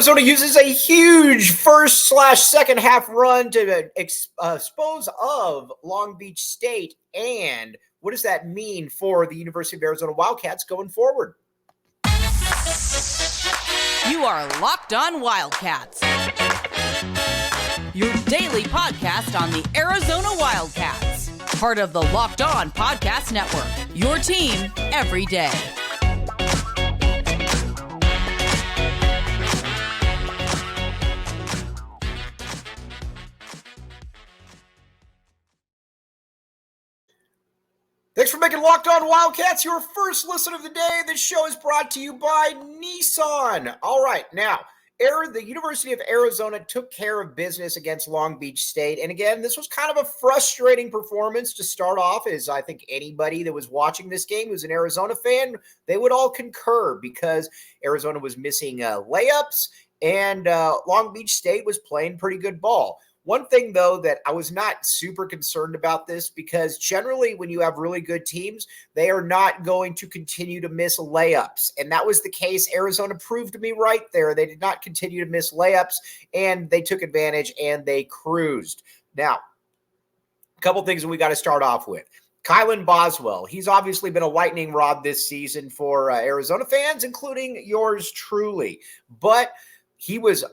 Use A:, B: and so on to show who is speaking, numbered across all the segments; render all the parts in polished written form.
A: Arizona uses a huge first/second half run to expose of Long Beach State. And what does that mean for the University of Arizona Wildcats going forward?
B: You are Locked On Wildcats, your daily podcast on the Arizona Wildcats, part of the Locked On Podcast Network, your team every day.
A: Thanks for making Locked On Wildcats your first listen of the day. This show is brought to you by Nissan. All right, now, the University of Arizona took care of business against Long Beach State. And again, this was kind of a frustrating performance to start off, as I think anybody that was watching this game who's an Arizona fan, they would all concur, because Arizona was missing layups and Long Beach State was playing pretty good ball. One thing, though, that I was not super concerned about this, because generally when you have really good teams, they are not going to continue to miss layups. And that was the case. Arizona proved to me right there. They did not continue to miss layups, and they took advantage and they cruised. Now, a couple things that we got to start off with. Kylan Boswell, he's obviously been a lightning rod this season for Arizona fans, including yours truly. But he was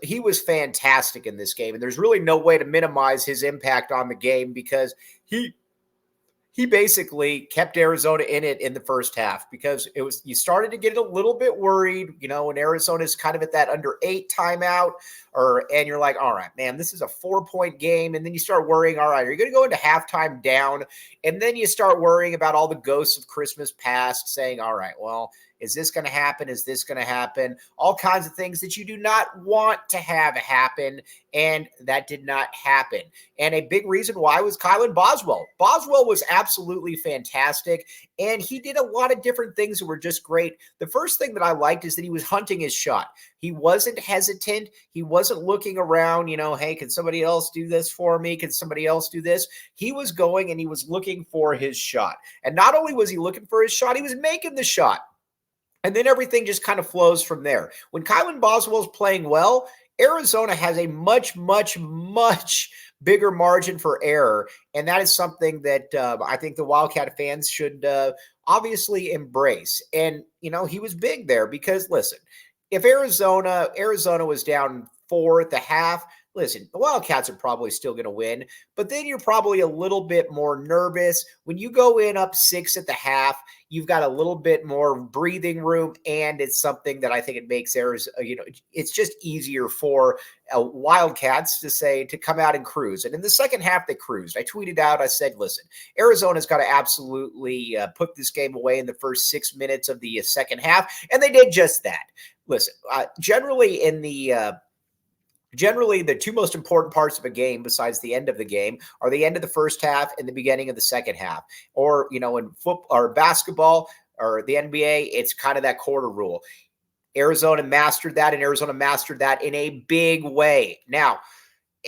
A: fantastic in this game, and there's really no way to minimize his impact on the game, because he basically kept Arizona in it in the first half, because you started to get a little bit worried, when Arizona's kind of at that under 8 timeout, and you're like, all right, man, this is a 4-point game. And then you start worrying, all right, are you going to go into halftime down? And then you start worrying about all the ghosts of Christmas past, saying, all right, well, is this going to happen? Is this going to happen? All kinds of things that you do not want to have happen, and that did not happen. And a big reason why was Kylan Boswell. Boswell was absolutely fantastic, and he did a lot of different things that were just great. The first thing that I liked is that he was hunting his shot. He wasn't hesitant. He wasn't looking around, hey, can somebody else do this for me? Can somebody else do this? He was going and he was looking for his shot. And not only was he looking for his shot, he was making the shot. And then everything just kind of flows from there. When Kylan Boswell is playing well, Arizona has a much, much, much bigger margin for error. And that is something that I think the Wildcat fans should obviously embrace. And, he was big there, because, listen, if Arizona was down 4 at the half, listen, the Wildcats are probably still going to win, but then you're probably a little bit more nervous. When you go in up 6 at the half, you've got a little bit more breathing room, and it's something that I think it makes Arizona, it's just easier for Wildcats to come out and cruise. And in the second half, they cruised. I tweeted out, I said, listen, Arizona's got to absolutely put this game away in the first 6 minutes of the second half, and they did just that. Listen, generally the two most important parts of a game, besides the end of the game, are the end of the first half and the beginning of the second half. Or, in football or basketball or the NBA, it's kind of that quarter rule. Arizona mastered that, and Arizona mastered that in a big way. Now,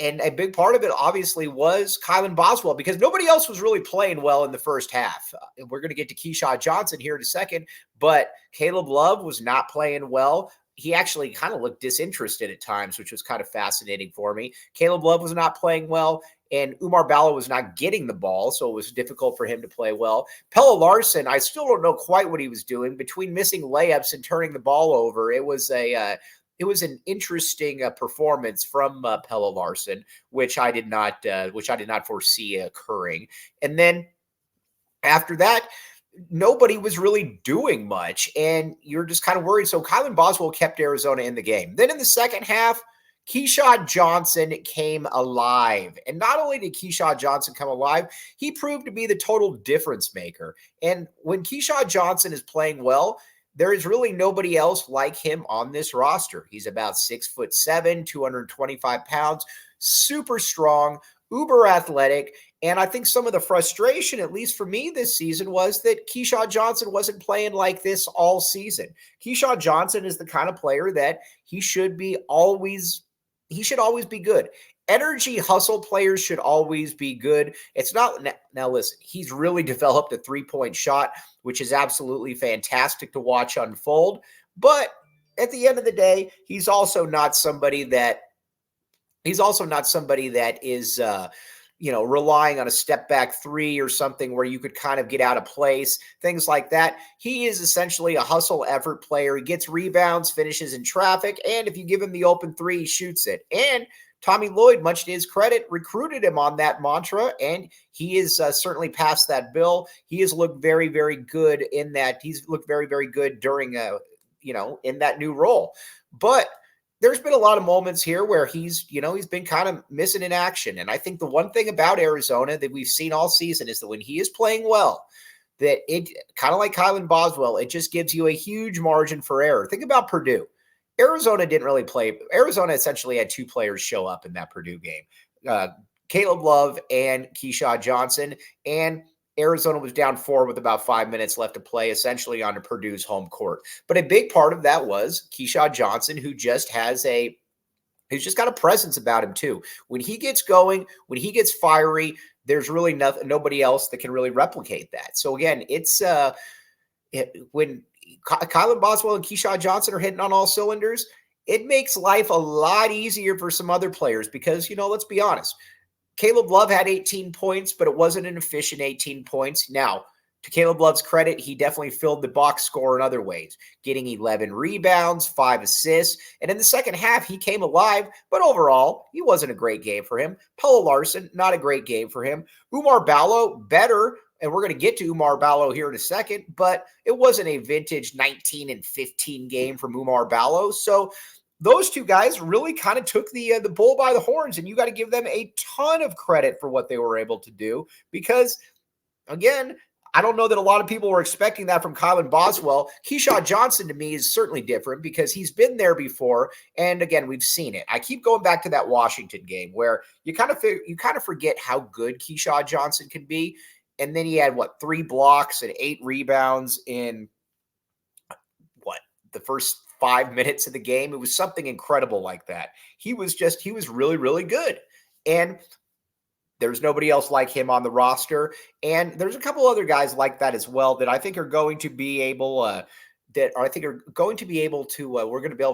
A: and a big part of it, obviously, was Kylan Boswell, because nobody else was really playing well in the first half. We're going to get to Keshad Johnson here in a second, but Caleb Love was not playing well. He actually kind of looked disinterested at times, which was kind of fascinating for me. Caleb Love was not playing well, and Umar Ballo was not getting the ball, so it was difficult for him to play well. Pelle Larsson, I still don't know quite what he was doing between missing layups and turning the ball over. It was an interesting performance from Pelle Larsson, which I did not foresee occurring. And then after that, nobody was really doing much, and you're just kind of worried. So Kylan Boswell kept Arizona in the game. Then in the second half, Keshad Johnson came alive. And not only did Keshad Johnson come alive, he proved to be the total difference maker. And when Keshad Johnson is playing well, there is really nobody else like him on this roster. He's about 6'7", 225 pounds, super strong, uber athletic. And I think some of the frustration, at least for me this season, was that Keshad Johnson wasn't playing like this all season. Keshad Johnson is the kind of player that he should always be good. Energy hustle players should always be good. It's not now. Listen, he's really developed a 3-point shot, which is absolutely fantastic to watch unfold. But at the end of the day, he's also not somebody that is relying on a step back three or something where you could kind of get out of place, things like that. He is essentially a hustle effort player. He gets rebounds, finishes in traffic, and if you give him the open three, he shoots it. And Tommy Lloyd, much to his credit, recruited him on that mantra, and he is certainly passed that bill. He has looked very, very good in that. He's looked very, very good during, in that new role. But there's been a lot of moments here where he's been kind of missing in action. And I think the one thing about Arizona that we've seen all season is that when he is playing well, that it kind of like Kylan Boswell, it just gives you a huge margin for error. Think about Purdue. Arizona didn't really play. Arizona essentially had two players show up in that Purdue game, Caleb Love and Keshad Johnson, and Arizona was down 4 with about 5 minutes left to play, essentially on Purdue's home court. But a big part of that was Keshad Johnson, who's just got a presence about him too. When he gets going, when he gets fiery, there's really nobody else that can really replicate that. So again, it's when Kylan Boswell and Keshad Johnson are hitting on all cylinders, it makes life a lot easier for some other players because, let's be honest, Caleb Love had 18 points, but it wasn't an efficient 18 points. Now, to Caleb Love's credit, he definitely filled the box score in other ways, getting 11 rebounds, 5 assists. And in the second half, he came alive, but overall, he wasn't a great game for him. Pella Larson, not a great game for him. Umar Ballo, better. And we're going to get to Umar Ballo here in a second, but it wasn't a vintage 19 and 15 game from Umar Ballo. So those two guys really kind of took the bull by the horns, and you got to give them a ton of credit for what they were able to do because, again, I don't know that a lot of people were expecting that from Kylan Boswell. Keshad Johnson, to me, is certainly different because he's been there before, and again, we've seen it. I keep going back to that Washington game where you kind of forget how good Keshad Johnson can be, and then he had, 3 blocks and 8 rebounds in, the first 5 minutes of the game. It was something incredible like that. He was really, really good. And there's nobody else like him on the roster. And there's a couple other guys like that as well that I think are going to be able we're going to be able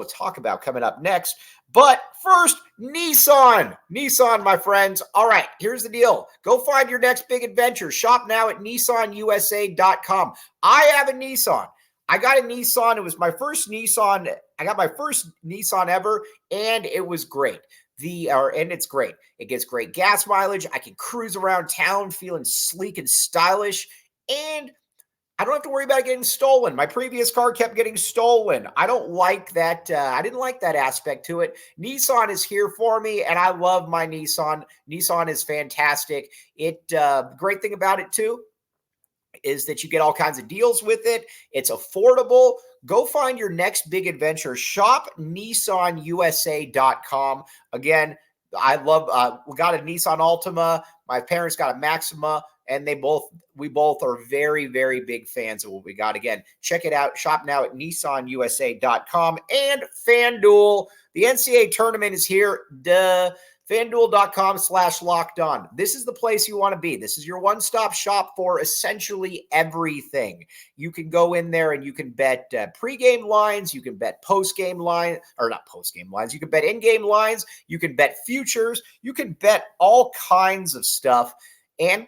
A: to talk about coming up next. But first, Nissan, my friends. All right, here's the deal. Go find your next big adventure. Shop now at nissanusa.com. I have a Nissan. I got a Nissan. It was my first Nissan. I got my first Nissan ever, and it was great. And it's great. It gets great gas mileage. I can cruise around town feeling sleek and stylish, and I don't have to worry about it getting stolen. My previous car kept getting stolen. I don't like that. I didn't like that aspect to it. Nissan is here for me, and I love my Nissan. Nissan is fantastic. Great thing about it too is that you get all kinds of deals with it. It's affordable. Go find your next big adventure. Shop nissanusa.com. Again, I love, we got a Nissan Altima. My parents got a Maxima, and we both are very, very big fans of what we got. Again, check it out. Shop now at nissanusa.com and FanDuel. The NCAA tournament is here. FanDuel.com/lockedon. This is the place you want to be. This is your one-stop shop for essentially everything. You can go in there and you can bet pregame lines. You can bet postgame line, or not postgame lines. You can bet in-game lines. You can bet futures. You can bet all kinds of stuff. And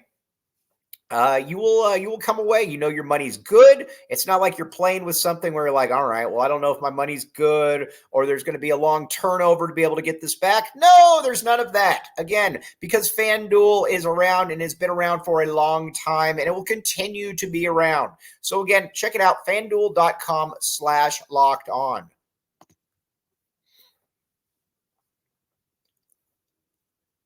A: you will come away. Your money's good. It's not like you're playing with something where you're like, all right, well, I don't know if my money's good or there's going to be a long turnover to be able to get this back. No, there's none of that. Again, because FanDuel is around and has been around for a long time, and it will continue to be around. So again, check it out, FanDuel.com/lockedon.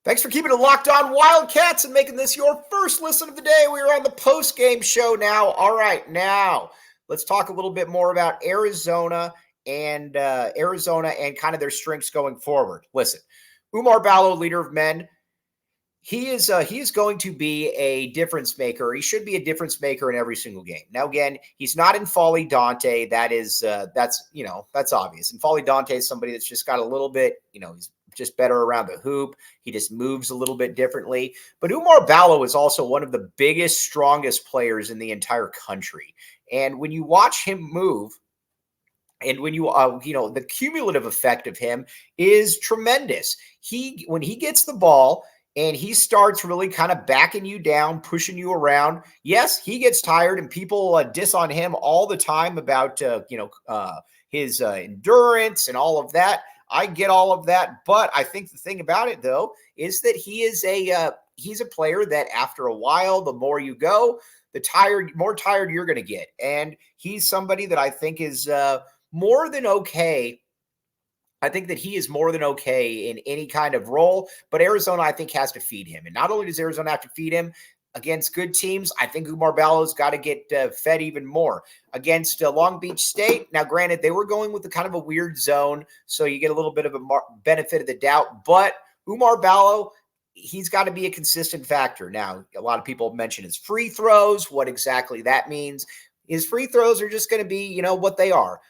A: Thanks for keeping it locked on Wildcats and making this your first listen of the day. We are on the post-game show now. All right, now let's talk a little bit more about Arizona and kind of their strengths going forward. Listen, Umar Ballo, leader of men, he is going to be a difference maker. He should be a difference maker in every single game. Now, again, he's not in Folly Dante. That's obvious. And Folly Dante is somebody that's just got a little bit, he's just better around the hoop. He just moves a little bit differently. But Umar Ballo is also one of the biggest, strongest players in the entire country. And when you watch him move, And when the cumulative effect of him is tremendous. When he gets the ball and he starts really kind of backing you down, pushing you around, yes, he gets tired, and people diss on him all the time about, his endurance and all of that. I get all of that. But I think the thing about it, though, is that he's a player that after a while, the more you go, more tired you're going to get. And he's somebody that I think is more than okay. I think that he is more than okay in any kind of role, but Arizona, I think, has to feed him. And not only does Arizona have to feed him against good teams, I think Umar Ballo's got to get fed even more against Long Beach State. Now, granted, they were going with a kind of a weird zone, so you get a little bit of a benefit of the doubt, but Umar Ballo, he's got to be a consistent factor. Now, a lot of people mention his free throws, what exactly that means. His free throws are just going to be, what they are.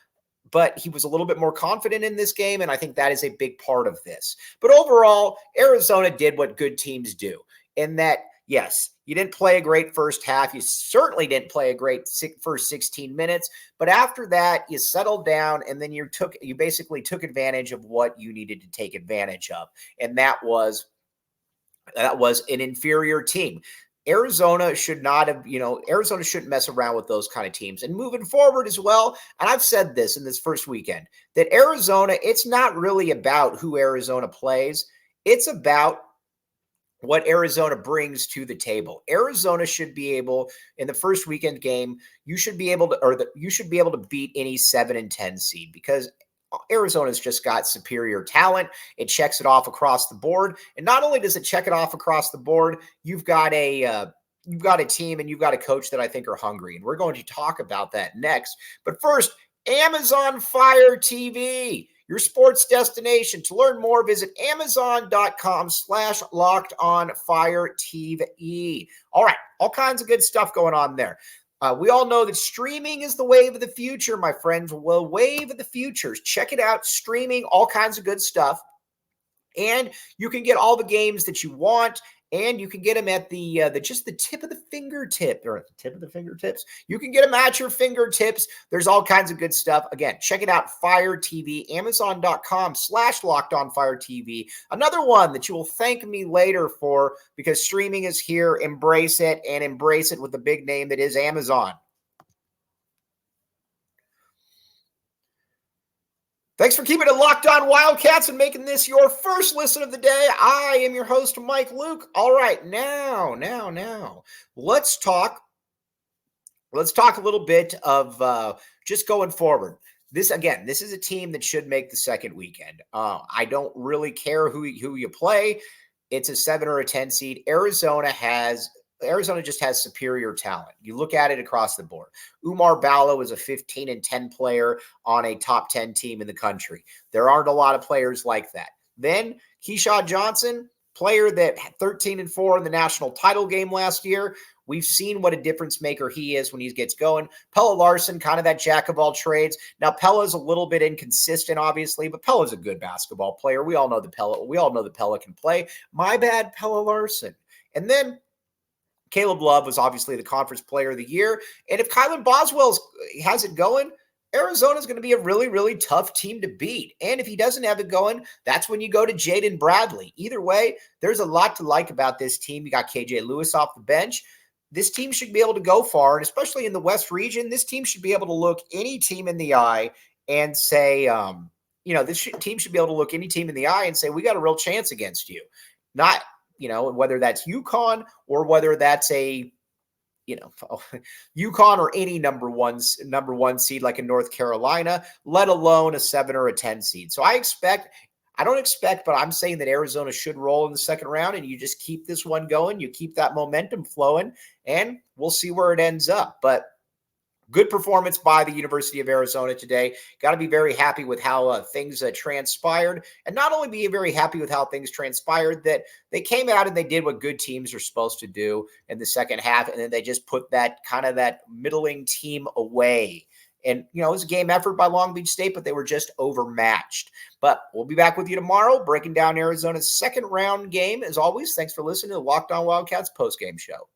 A: But he was a little bit more confident in this game, and I think that is a big part of this. But overall, Arizona did what good teams do, in that, yes, you didn't play a great first half. You certainly didn't play a great first 16 minutes. But after that, you settled down, and then you basically took advantage of what you needed to take advantage of, and that was an inferior team. Arizona Arizona shouldn't mess around with those kind of teams. And moving forward as well, and I've said this in this first weekend, that Arizona, it's not really about who Arizona plays. It's about what Arizona brings to the table. Arizona should be able, in the first weekend game, you should be able to beat any 7 and 10 seed, because Arizona's just got superior talent. It checks it off across the board. And not only does it check it off across the board, you've got a team and you've got a coach that I think are hungry. And we're going to talk about that next. But first, Amazon Fire TV, your sports destination. To learn more, visit amazon.com/LockedOnFireTV. All right, all kinds of good stuff going on there. We all know that streaming is the wave of the future, my friends. Well, wave of the future. Check it out. Streaming, all kinds of good stuff. And you can get all the games that you want, and you can get them at the tip of the fingertip, or at the tip of the fingertips. You can get them at your fingertips. There's all kinds of good stuff. Again, check it out. Fire TV, Amazon.com/LockedOnFireTV. Another one that you will thank me later for, because streaming is here. Embrace it, and embrace it with the big name that is Amazon. Thanks for keeping it locked on Wildcats and making this your first listen of the day. I am your host, Mike Luke. All right, now, let's talk a little bit of just going forward. This is a team that should make the second weekend. I don't really care who you play. It's a 7 or a 10 seed. Arizona just has superior talent. You look at it across the board. Umar Ballo is a 15 and 10 player on a top 10 team in the country. There aren't a lot of players like that. Then Keshad Johnson, player that had 13 and 4 in the national title game last year. We've seen what a difference maker he is when he gets going. Pelle Larsson, kind of that jack of all trades. Now, Pelle's a little bit inconsistent, obviously, but Pelle's a good basketball player. We all know that Pelle can play. My bad, Pelle Larsson. And then Caleb Love was obviously the conference player of the year. And if Kylan Boswell has it going, Arizona's going to be a really, really tough team to beat. And if he doesn't have it going, that's when you go to Jaden Bradley. Either way, there's a lot to like about this team. You got KJ Lewis off the bench. This team should be able to go far, and especially in the West region, this team should be able to look any team in the eye and say, team should be able to look any team in the eye and say, we got a real chance against you. Not, whether that's UConn or whether that's a, UConn or any number one seed like in North Carolina, let alone a 7 or a 10 seed. So I don't expect, but I'm saying that Arizona should roll in the second round, and you just keep this one going. You keep that momentum flowing, and we'll see where it ends up. But good performance by the University of Arizona today. Got to be very happy with how things transpired. And not only be very happy with how things transpired, that they came out and they did what good teams are supposed to do in the second half. And then they just put that middling team away. And, it was a game effort by Long Beach State, but they were just overmatched. But we'll be back with you tomorrow, breaking down Arizona's second round game. As always, thanks for listening to the Locked On Wildcats postgame show.